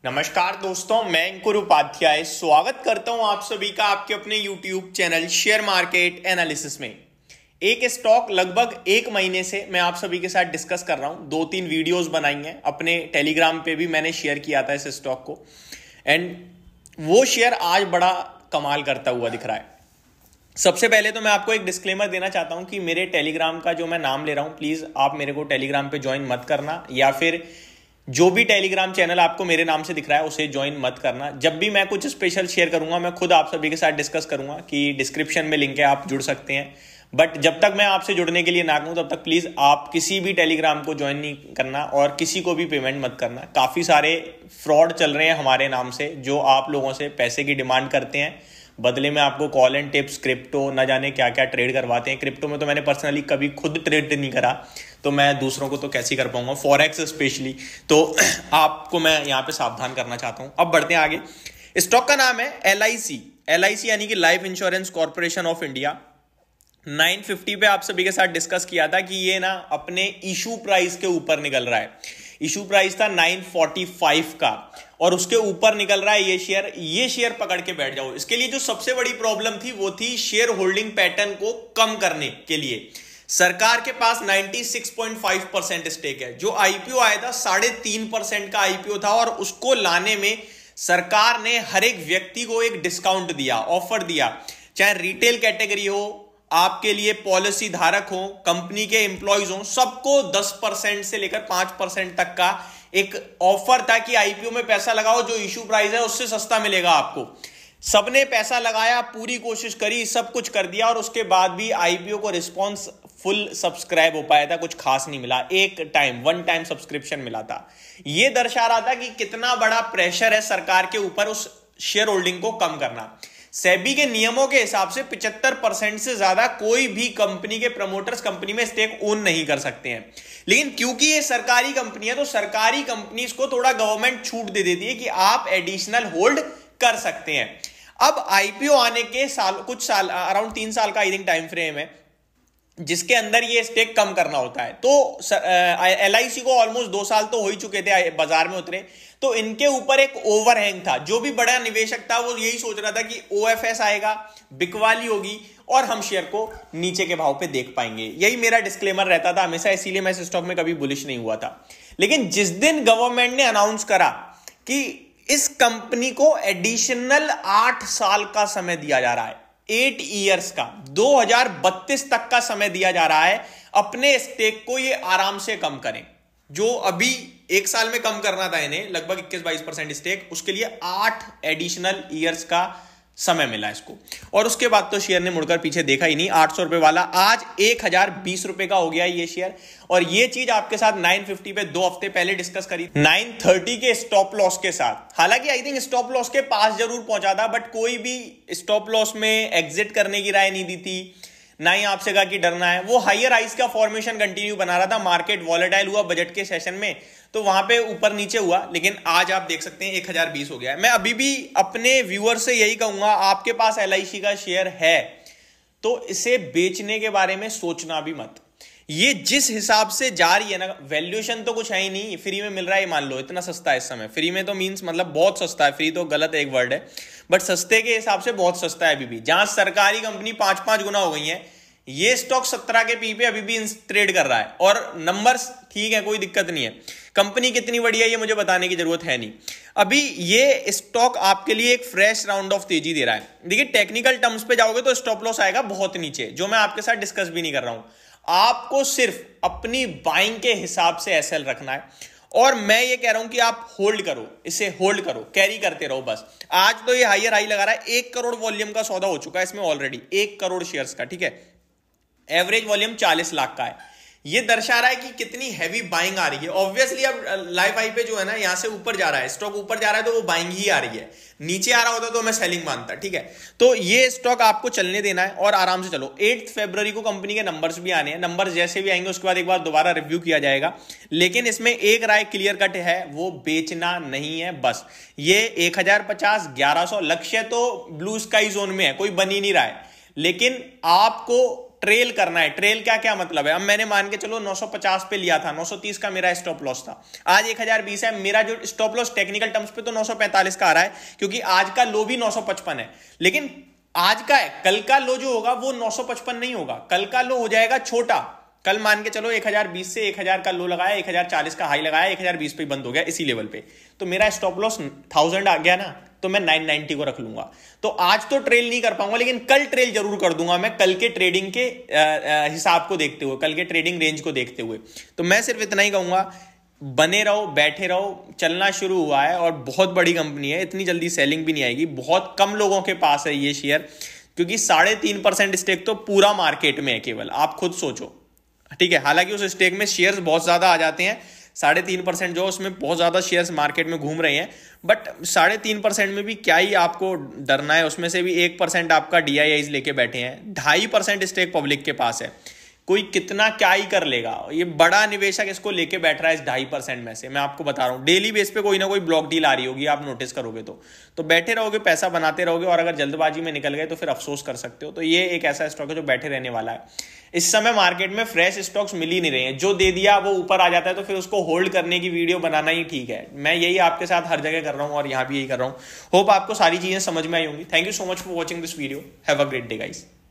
नमस्कार दोस्तों, मैं अंकुर उपाध्याय स्वागत करता हूं आप सभी का आपके अपने YouTube channel share market analysis में। एक स्टॉक लगभग एक महीने से मैं आप सभी के साथ डिस्कस कर रहा हूं। 2-3 वीडियोस बनाई हैं, अपने टेलीग्राम पे भी मैंने शेयर किया था इस स्टॉक को, एंड वो शेयर आज बड़ा कमाल करता हुआ दिख रहा है। सबसे पहले तो मैं आपको एक डिस्क्लेमर देना चाहता हूं कि मेरे टेलीग्राम का जो मैं नाम ले रहा हूं, प्लीज आप मेरे को टेलीग्राम पे ज्वाइन मत करना, या फिर जो भी टेलीग्राम चैनल आपको मेरे नाम से दिख रहा है उसे ज्वाइन मत करना। जब भी मैं कुछ स्पेशल शेयर करूंगा मैं खुद आप सभी के साथ डिस्कस करूंगा कि डिस्क्रिप्शन में लिंक है, आप जुड़ सकते हैं। बट जब तक मैं आपसे जुड़ने के लिए ना कहूं तब तक प्लीज आप किसी भी टेलीग्राम को ज्वाइन नहीं करना और किसी को भी पेमेंट मत करना। काफी सारे फ्रॉड चल रहे हैं हमारे नाम से, जो आप लोगों से पैसे की डिमांड करते हैं, बदले में आपको कॉल एंड टिप्स, क्रिप्टो, न जाने क्या क्या ट्रेड करवाते हैं। क्रिप्टो में तो मैंने पर्सनली कभी खुद ट्रेड नहीं करा, तो मैं दूसरों को तो कैसे कर पाऊंगा, फॉरेक्स स्पेशली। तो आपको मैं यहाँ पे सावधान करना चाहता हूँ। अब बढ़ते हैं आगे। स्टॉक का नाम है LIC यानी कि life insurance corporation of India. 950 पे आप सभी के साथ डिस्कस किया था कि ये ना अपने इशू प्राइस के ऊपर निकल रहा है। इशू प्राइस था 945 का और उसके ऊपर निकल रहा है ये शेयर पकड़ के बैठ जाओ। इसके लिए जो सबसे बड़ी प्रॉब्लम थी वो थी शेयर होल्डिंग पैटर्न को कम करने के लिए। सरकार के पास 96.5% स्टेक है। जो आईपीओ आया था 3.5% का आईपीओ था और उसको लाने में सरकार ने हर एक व्यक्ति को एक डिस्काउंट दिया, ऑफर दिया, चाहे रिटेल कैटेगरी हो, आपके लिए पॉलिसी धारक हो, कंपनी के एम्प्लॉयज हो, सबको 10% से लेकर 5% तक का एक ऑफर था कि आईपीओ में पैसा लगाओ, जो इशू प्राइस है उससे सस्ता मिलेगा आपको। सबने पैसा लगाया, पूरी कोशिश करी, सब कुछ कर दिया और उसके बाद भी आईपीओ को रिस्पॉन्स फुल सब्सक्राइब हो पाया था, कुछ खास नहीं मिला। वन टाइम सब्सक्रिप्शन मिला था। यह दर्शा रहा था कि कितना बड़ा प्रेशर है सरकार के ऊपर उस शेयर होल्डिंग को कम करना। सेबी के नियमों के हिसाब से 75% से ज्यादा कोई भी कंपनी के प्रमोटर्स कंपनी में स्टेक ओन नहीं कर सकते हैं। लेकिन क्योंकि ये सरकारी कंपनी है तो सरकारी कंपनीज को थोड़ा गवर्नमेंट छूट दे देती है कि आप एडिशनल होल्ड कर सकते हैं। अब आईपीओ आने के कुछ साल, अराउंड 3 साल का आई थिंक टाइम फ्रेम है जिसके अंदर ये स्टेक कम करना होता है। तो LIC को ऑलमोस्ट 2 साल तो हो ही चुके थे बाजार में उतरे, तो इनके ऊपर एक ओवरहैंग था। जो भी बड़ा निवेशक था वो यही सोच रहा था कि OFS आएगा, बिकवाली होगी और हम शेयर को नीचे के भाव पे देख पाएंगे। यही मेरा डिस्क्लेमर रहता था हमेशा, इसीलिए मैं इस स्टॉक में कभी बुलिश नहीं हुआ था। लेकिन जिस दिन गवर्नमेंट ने अनाउंस करा कि इस कंपनी को एडिशनल 8 साल का समय दिया जा रहा है, 8 ईयर्स का, 2032 तक का समय दिया जा रहा है, अपने स्टेक को ये आराम से कम करें। जो अभी 1 साल में कम करना था इन्हें, लगभग 21-22% स्टेक, उसके लिए 8 एडिशनल ईयर्स का समय मिला इसको। और उसके बाद तो शेयर ने मुड़कर पीछे देखा ही नहीं। 800 रुपए वाला आज 1020 रुपए का हो गया ये शेयर। और ये चीज आपके साथ 950 पे 2 हफ्ते पहले डिस्कस करी, 930 के स्टॉप लॉस के साथ। हालांकि आई थिंक स्टॉप लॉस के पास जरूर पहुंचा था, बट कोई भी स्टॉप लॉस में एग्जिट करने की राय नहीं दी थी, ना ही आपसे कहा कि डरना है। वो हायर हाइस का फॉर्मेशन कंटिन्यू बना रहा था। मार्केट वॉलेटाइल हुआ बजट के सेशन में, तो वहां पे ऊपर नीचे हुआ, लेकिन आज आप देख सकते हैं 1020 हो गया है। मैं अभी भी अपने व्यूअर से यही कहूंगा, आपके पास LIC का शेयर है तो इसे बेचने के बारे में सोचना भी मत। ये जिस हिसाब से जा रही है ना, वैल्यूएशन तो कुछ है ही नहीं, फ्री में मिल रहा है, मान लो इतना सस्ता है इस समय। फ्री में तो मींस मतलब बहुत सस्ता है, फ्री तो गलत एक वर्ड है, बट सस्ते के हिसाब से बहुत सस्ता है अभी भी। जहां सरकारी कंपनी 5-5 गुना हो गई है, ये स्टॉक 17 के पी पे अभी भी ट्रेड कर रहा है। और नंबर्स ठीक है, कोई दिक्कत नहीं है। कंपनी कितनी बड़ी है ये मुझे बताने की जरूरत है नहीं। अभी ये स्टॉक आपके लिए एक फ्रेश राउंड ऑफ तेजी दे रहा है। देखिए, टेक्निकल टर्म्स पे जाओगे तो स्टॉप लॉस आएगा बहुत नीचे, जो मैं आपके साथ डिस्कस भी नहीं कर रहा हूं। आपको सिर्फ अपनी बाइंग के हिसाब से SL रखना है, और मैं ये कह रहा हूं कि आप होल्ड करो, इसे होल्ड करो, कैरी करते रहो बस। आज तो ये हायर हाई लगा रहा है, 1 करोड़ वॉल्यूम का सौदा हो चुका है इसमें ऑलरेडी, 1 करोड़ शेयर्स का, ठीक है। एवरेज वॉल्यूम 40 लाख का है। ये दर्शा रहा है कि कितनी हैवी बाइंग आ रही है। ऑब्वियसली अब लाइव आई पे जो है ना, यहां से ऊपर जा रहा है, स्टॉक ऊपर जा रहा है तो वो बाइंग ही आ रही है। नीचे आ रहा होता तो मैं सेलिंग मानता, ठीक है। तो ये स्टॉक आपको चलने देना है और आराम से चलो। 8 फरवरी को कंपनी के नंबर्स भी आने हैं, नंबर्स जैसे भी आएंगे उसके बाद एक बार दोबारा रिव्यू किया जाएगा। लेकिन इसमें एक राय क्लियर कट है, वो बेचना नहीं है बस। ये 1050, 1100 लक्ष्य तो ब्लू स्काई जोन में है, कोई बन ही नहीं रहा है, लेकिन आपको ट्रेल करना है। ट्रेल क्या क्या मतलब है, अब मैंने मान के चलो 950 पे लिया था, 930 का मेरा स्टॉप लॉस था, आज 1020 है, मेरा जो स्टॉप लॉस टेक्निकल टर्म्स पे तो 945 का आ रहा है, क्योंकि आज का लो भी 955 है, लेकिन आज का है, कल का लो जो होगा वो 955 नहीं होगा, कल का लो हो जाएगा छोटा। कल मान के चलो 1020 से 1000 का लो लगाया, 1040 का हाई लगाया, 1020 पे बंद हो गया इसी लेवल पे, तो मेरा स्टॉप लॉस 1000 आ गया ना, तो मैं 990 को रख लूंगा। तो आज तो ट्रेल नहीं कर पाऊंगा, लेकिन कल ट्रेल जरूर कर दूंगा मैं, कल के ट्रेडिंग के हिसाब को देखते हुए, कल के ट्रेडिंग रेंज को देखते हुए। तो मैं सिर्फ इतना ही कहूंगा, बने रहो, बैठे रहो, चलना शुरू हुआ है और बहुत बड़ी कंपनी है, इतनी जल्दी सेलिंग भी नहीं आएगी, बहुत कम लोगों के पास है ये शेयर, क्योंकि 3.5% स्टेक तो पूरा मार्केट में है केवल, आप खुद सोचो, ठीक है। हालांकि उस स्टेक में शेयर्स बहुत ज्यादा आ जाते हैं, 3.5% जो उसमें बहुत ज्यादा शेयर्स मार्केट में घूम रहे हैं, बट 3.5% में भी क्या ही आपको डरना है, उसमें से भी 1% आपका DIIs लेके बैठे हैं, 2.5% स्टेक पब्लिक के पास है, कोई कितना क्या ही कर लेगा, ये बड़ा निवेशक इसको लेके बैठ रहा है इस 2.5% में से, मैं आपको बता रहा हूं, डेली बेस पे कोई ना कोई ब्लॉक डील आ रही होगी, आप नोटिस करोगे तो बैठे रहोगे, पैसा बनाते रहोगे, और अगर जल्दबाजी में निकल गए तो फिर अफसोस कर सकते हो। तो ये एक ऐसा स्टॉक है जो बैठे रहने वाला है। इस समय मार्केट में फ्रेश स्टॉक्स मिल ही नहीं रहे हैं, जो दे दिया वो ऊपर आ जाता है, तो फिर उसको होल्ड करने की वीडियो बनाना ही ठीक है। मैं यही आपके साथ हर जगह कर रहा हूं और यहां भी यही कर रहा हूं। होप आपको सारी चीजें समझ में आई होंगी। Thank you so much for watching this video, have a great day guys.